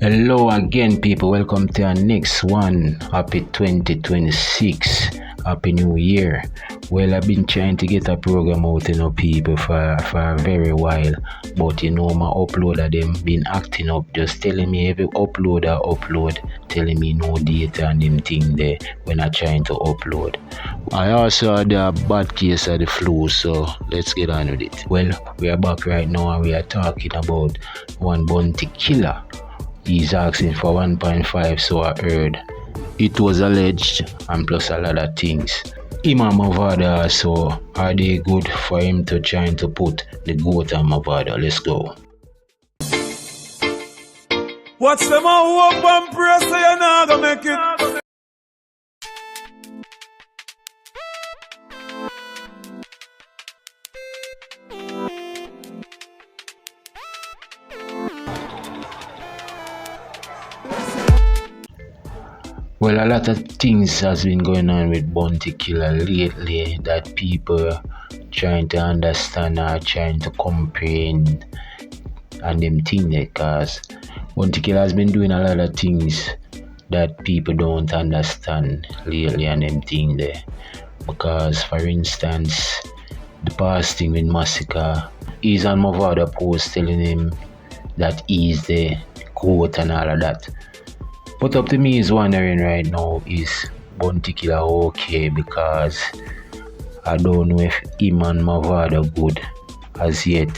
Hello again, people. Welcome to our next one. Happy 2026. Happy New Year. Well, I've been trying to get a program out, people for a very while. But my uploader them been acting up, just telling me every upload, telling me no data and them thing there when I'm trying to upload. I also had a bad case of the flu, so let's get on with it. Well, we are back right now and we are talking about one Bounty Killer. He's asking for 1.5, so I heard. It was alleged, and plus a lot of things. Him and Mavado, so are they good for him to try to put the goat and Mavado? Let's go. Watch them all hope and pray so you're not gonna make it. Well, a lot of things has been going on with Bounty Killer lately that people trying to understand or trying to comprehend and them thing there, cause Bounty Killer has been doing a lot of things that people don't understand lately and them thing there. Because for instance, the past thing with Massacre, he's on Mavado post telling him that he's the goat and all of that. But up to me is wondering right now, is Bounty Killer okay? Because I don't know if him and Mavado good as yet,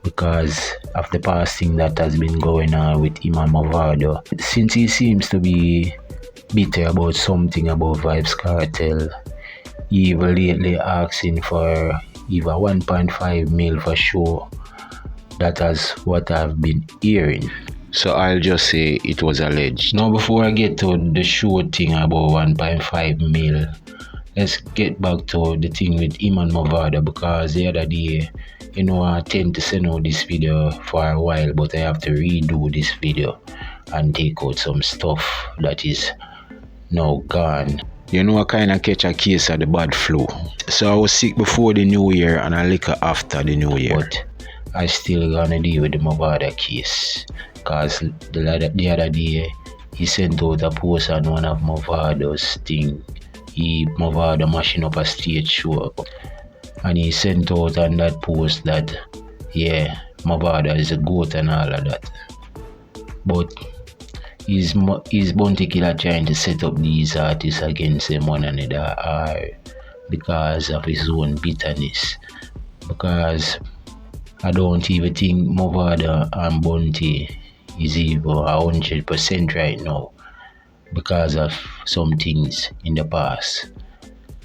because of the past thing that has been going on with him and Mavado. Since he seems to be bitter about something about Vybz Kartel, he even lately asking for either 1.5 mil for sure. That is what I've been hearing. So I'll just say it was alleged. Now before I get to the show thing about 1.5 mil, let's get back to the thing with him and Mavado, because the other day, I tend to send out this video for a while, but I have to redo this video and take out some stuff that is now gone. I kind of catch a case of the bad flu. So I was sick before the new year and a little after the new year. But I still gonna deal with the Mavado case. Because the other day, he sent out a post on one of Mavado's thing. Mavado mashing up a stage show. And he sent out on that post that, Mavado is a goat and all of that. But is Bounty Killer trying to set up these artists against them one another, or because of his own bitterness? Because I don't even think Mavado and Bounty is even 100% right now because of some things in the past.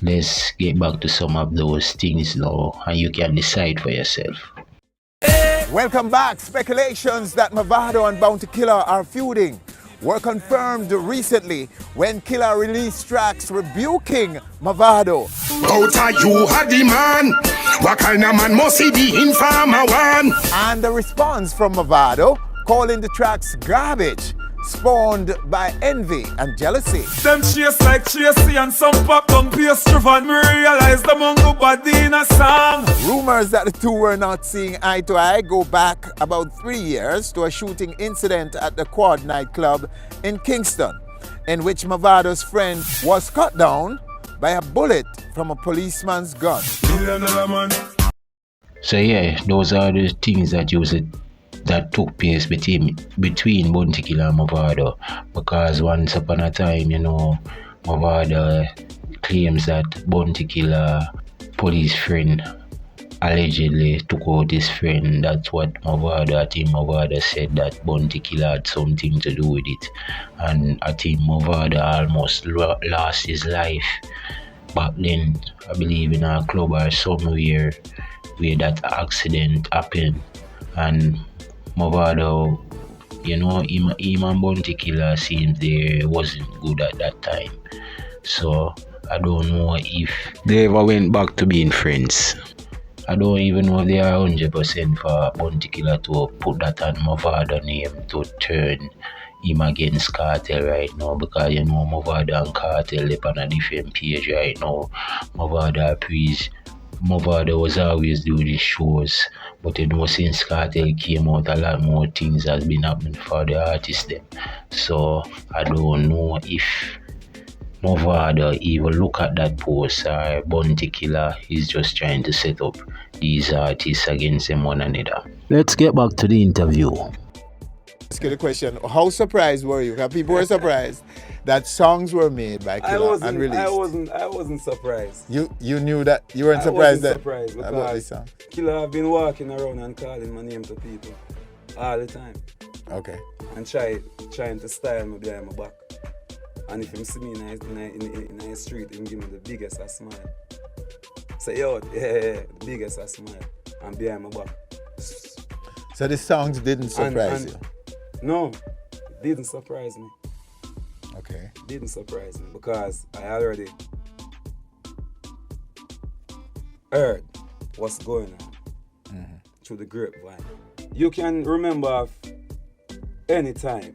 Let's get back to some of those things now and you can decide for yourself. Welcome back. Speculations that Mavado and Bounty Killer are feuding were confirmed recently when Killer released tracks rebuking Mavado. Out of you had the man. What kind of man must he be in farmer one? And the response from Mavado, calling the tracks garbage, spawned by envy and jealousy. Them chase like chasey and some pop down pastry van. Me realize them on go body in a song. Rumors that the two were not seeing eye to eye go back about 3 years to a shooting incident at the Quad nightclub in Kingston, in which Mavado's friend was cut down by a bullet from a policeman's gun. So those are the things that took place between Bounty Killer and Mavado. Because once upon a time, Mavado claims that Bounty Killer police friend allegedly took out his friend. That's what Mavado said, that Bounty Killer had something to do with it. And I think Mavado almost lost his life back then, I believe in a club or somewhere where that accident happened. And Mavado, him and Bounty Killer seems they wasn't good at that time. So I don't know if they ever went back to being friends. I don't even know if they are 100% for Bounty Killer to put that on Mavado name to turn him against Kartel right now, because Mavado and Kartel live on a different page right now. Mavado praise Mavado was always doing these shows, but you know, since Cartel came out, a lot more things has been happening for the artists then. So I don't know if Mavado even look at that post or Bounty Killer is just trying to set up these artists against them one another. Let's get back to the interview. Ask you the question, how surprised were you? Because people were surprised that songs were made by Killer and released. I wasn't surprised. You knew that? You weren't surprised I wasn't surprised about this song? Killer have been walking around and calling my name to people all the time. Okay. And trying to style me behind my back. And if him see me in the street, him give me the biggest a smile. Say, yo, yeah, the biggest a smile. And behind my back. So the songs didn't surprise you? No, it didn't surprise me. Okay. It didn't surprise me because I already heard what's going on through the grapevine. You can remember of any time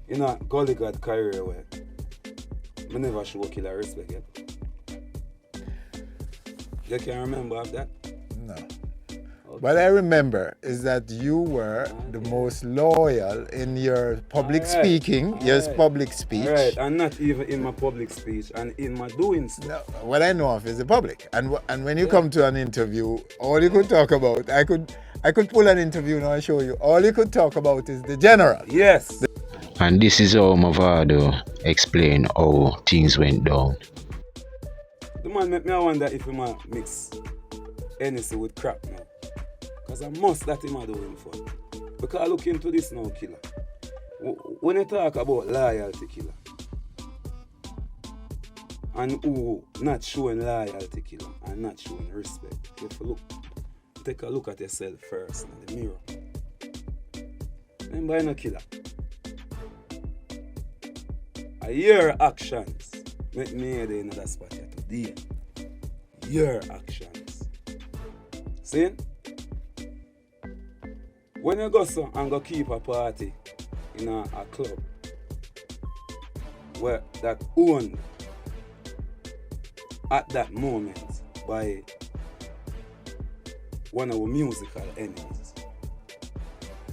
in a Gully God career where I never show Killer respect yet. You can remember of that? No. Okay. What I remember is that you were the most loyal in your public speaking, public speech. Right, and not even in my public speech and in my doing stuff. No, what I know of is the public. And when you come to an interview, all you could talk about, I could pull an interview now and show you, all you could talk about is the general. Yes. And this is how Mavado explained how things went down. The man make me wonder if he might mix anything with crap now. Because I must that him do him for. Because I look into this now, Killer. When you talk about loyalty, Killer, and who not showing loyalty, Killer, and not showing respect, you have to take a look at yourself first in the mirror. Remember, you're no killer. Your actions make me hear in another spot here today. Your actions. See? When you go so and go keep a party in a club where that owned at that moment by one of our musical enemies.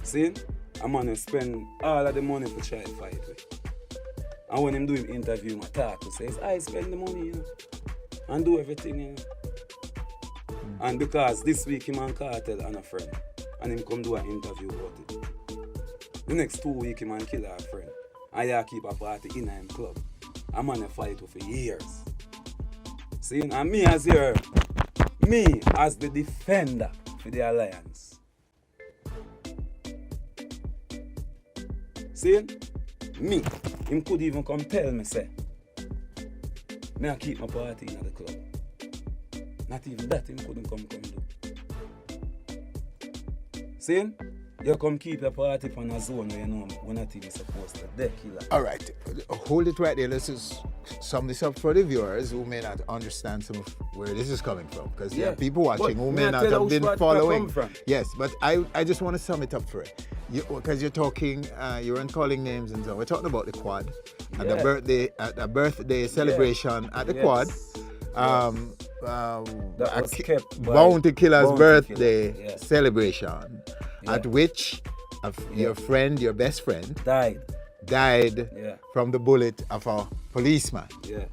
See? A man who spend all of the money to try to fight with. And when him do him interview, I talk to says, I spend the money, you know, and do everything, you know. And because this week him and Cartel and a friend, and him come do an interview about it. The next 2 weeks him and Killer a friend. And I keep a party in him club. A man a fight for years. See, and me as the defender for the alliance. See? Me, him could even come tell me, say, me I keep my party in the club. Not even that him couldn't come do. See? You come keep your party on a zone where you know when a thing is supposed to dead Killer. All right, hold it right there. Let's just sum this up for the viewers who may not understand some of where this is coming from, because there are people watching who may not have been following. Yes, but I just want to sum it up for it. Because you're talking, you weren't calling names and so. We're talking about the quad and the birthday celebration at the quad. Bounty Killer's birthday celebration, at which your friend, your best friend, died from the bullet of a policeman. Yeah.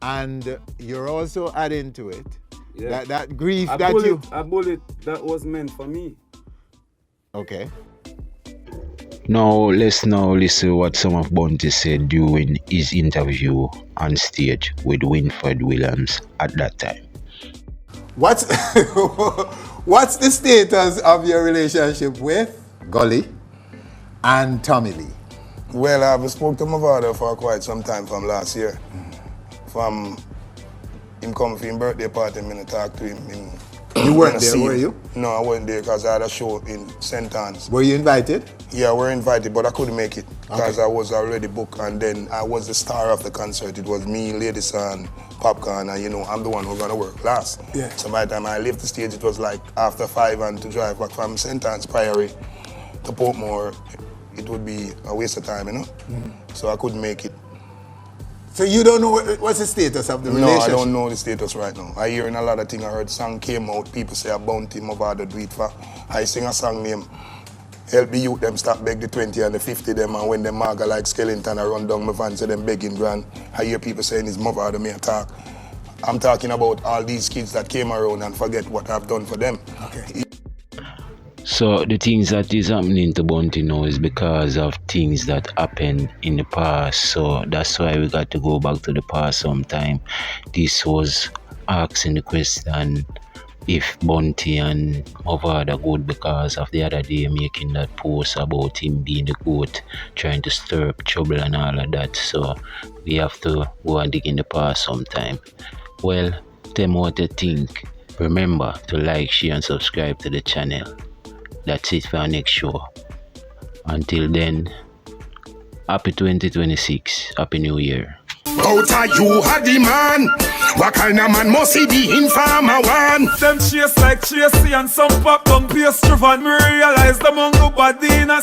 And you're also adding to it that grief a bullet that was meant for me. Okay. Now let's listen what some of Bounty said during his interview on stage with Winfred Williams at that time. What's the status of your relationship with Gully and Tommy Lee? Well, I've spoken to Mavado for quite some time from last year. From him coming for his birthday party, I talk to him. You weren't there, were you? No, I wasn't there because I had a show in St. Anne's. Were you invited? Yeah, we were invited, but I couldn't make it because I was already booked, and then I was the star of the concert. It was me, Lady San, Popcorn, and I'm the one who's gonna work last. Yeah. So by the time I left the stage, it was like after 5, and to drive back from St. Anne's Priory to Portmore, it would be a waste of time, So I couldn't make it. So you don't know what's the status of the relationship? No, I don't know the status right now. I hearing a lot of things. I heard song came out. People say a Bounty Mavado do it for. I sing a song named Help the Youth them stop beg the 20 and the 50 them, and when them maga like skeleton I run down my van, so them begging grand. I hear people saying it's Mavado me attack. I'm talking about all these kids that came around and forget what I've done for them. Okay. So the things that is happening to Bounty now is because of things that happened in the past. So that's why we got to go back to the past sometime. This was asking the question if Bounty and Mavado good because of the other day making that post about him being the goat, trying to stir up trouble and all of that. So we have to go and dig in the past sometime. Well, tell me what you think. Remember to like, share and subscribe to the channel. That's it for our next show. Until then, happy 2026, happy new year. Out of you are the man. What kind of man must he be in farmer one? Them chase like Tracy and some pop down pastry van. Me realize the mongo body in a